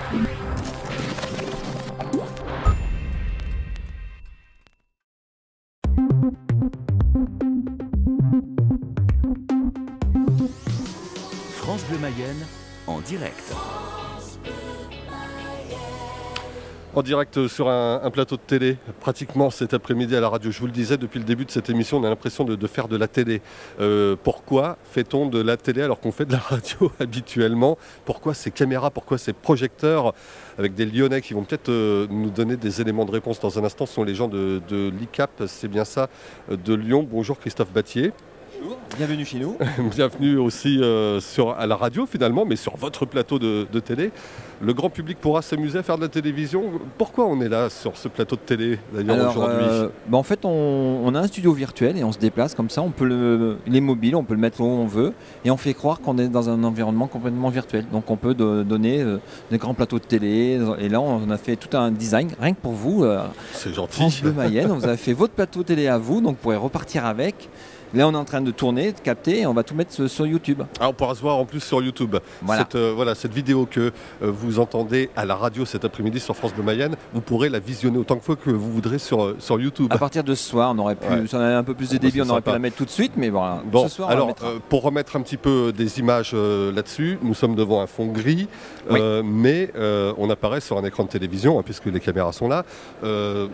France Bleu Mayenne en direct. En direct sur un plateau de télé, pratiquement cet après-midi à la radio. Je vous le disais, depuis le début de cette émission, on a l'impression de faire de la télé. Pourquoi fait-on de la télé alors qu'on fait de la radio habituellement? Pourquoi ces caméras? Pourquoi ces projecteurs? Avec des Lyonnais qui vont peut-être nous donner des éléments de réponse dans un instant. Ce sont les gens de l'ICAP, c'est bien ça, de Lyon. Bonjour Christophe Battier. Bonjour, bienvenue chez nous. Bienvenue aussi à la radio finalement, mais sur votre plateau de télé. Le grand public pourra s'amuser à faire de la télévision. Pourquoi on est là sur ce plateau de télé d'ailleurs aujourd'hui? En fait, on a un studio virtuel et on se déplace comme ça. Il est mobile, on peut le mettre où on veut et on fait croire qu'on est dans un environnement complètement virtuel. Donc on peut donner des grands plateaux de télé. Et là, on a fait tout un design rien que pour vous. C'est gentil. France Bleu Mayenne, vous avez fait votre plateau télé à vous, donc vous pourrez repartir avec. Là, on est en train de tourner, de capter, et on va tout mettre sur YouTube. Ah, on pourra se voir en plus sur YouTube. Voilà. Cette vidéo que vous entendez à la radio cet après-midi sur France Bleu Mayenne, vous pourrez la visionner autant de fois que vous voudrez sur YouTube. À partir de ce soir, on aurait pu, si on avait un peu plus de débit, on aurait pu la mettre tout de suite, mais voilà. Bon, ce soir, alors, on la mettra. pour remettre un petit peu des images là-dessus, nous sommes devant un fond gris, Oui. mais on apparaît sur un écran de télévision, puisque les caméras sont là, dans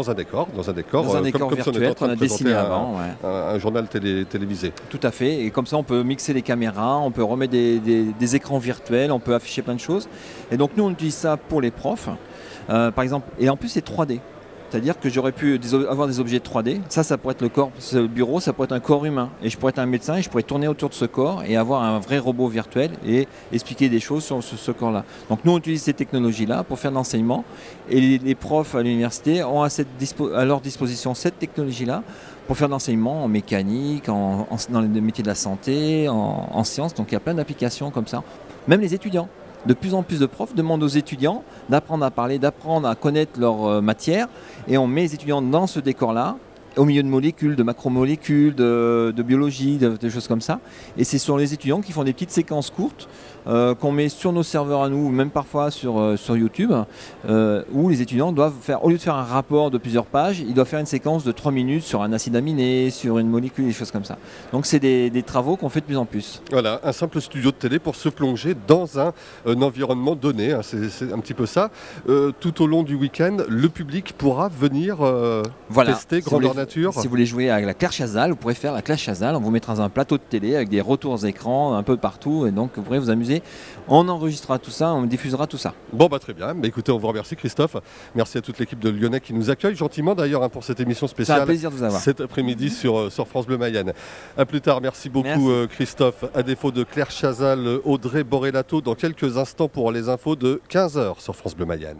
un décor. Dans un décor virtuel si on était en train qu'on a de présenter dessiné avant. un journal télévisé. Tout à fait, et comme ça on peut mixer les caméras, on peut remettre des écrans virtuels, on peut afficher plein de choses. Et donc nous on utilise ça pour les profs, par exemple, et en plus c'est 3D. C'est-à-dire que j'aurais pu avoir des objets 3D, ça pourrait être le corps, ce bureau, ça pourrait être un corps humain. Et je pourrais être un médecin et je pourrais tourner autour de ce corps et avoir un vrai robot virtuel et expliquer des choses sur ce corps-là. Donc nous on utilise ces technologies-là pour faire de l'enseignement et les profs à l'université ont à leur disposition cette technologie-là pour faire de l'enseignement en mécanique, dans les métiers de la santé, en sciences. Donc il y a plein d'applications comme ça. Même les étudiants. De plus en plus de profs demandent aux étudiants d'apprendre à parler, d'apprendre à connaître leur matière. Et on met les étudiants dans ce décor-là, au milieu de molécules, de macromolécules, de biologie, des choses comme ça. Et c'est sur les étudiants qui font des petites séquences courtes qu'on met sur nos serveurs à nous, ou même parfois sur YouTube, où les étudiants doivent faire, au lieu de faire un rapport de plusieurs pages, ils doivent faire une séquence de 3 minutes sur un acide aminé, sur une molécule, des choses comme ça. Donc c'est des travaux qu'on fait de plus en plus. Voilà, un simple studio de télé pour se plonger dans un environnement donné, c'est un petit peu ça. Tout au long du week-end, le public pourra venir tester grandeur nature. Si vous voulez jouer à la Claire Chazal, vous pourrez faire la Claire Chazal, on vous mettra dans un plateau de télé avec des retours écrans un peu partout, et donc vous pourrez vous amuser. On enregistrera tout ça, on diffusera tout ça. Bon très bien, écoutez, on vous remercie Christophe, merci à toute l'équipe de Lyonnais qui nous accueille gentiment d'ailleurs pour cette émission spéciale. C'est un plaisir de vous avoir. Cet après-midi sur France Bleu Mayenne. A plus tard, merci beaucoup Christophe. À défaut de Claire Chazal, Audrey Borelato dans quelques instants pour les infos de 15h sur France Bleu Mayenne.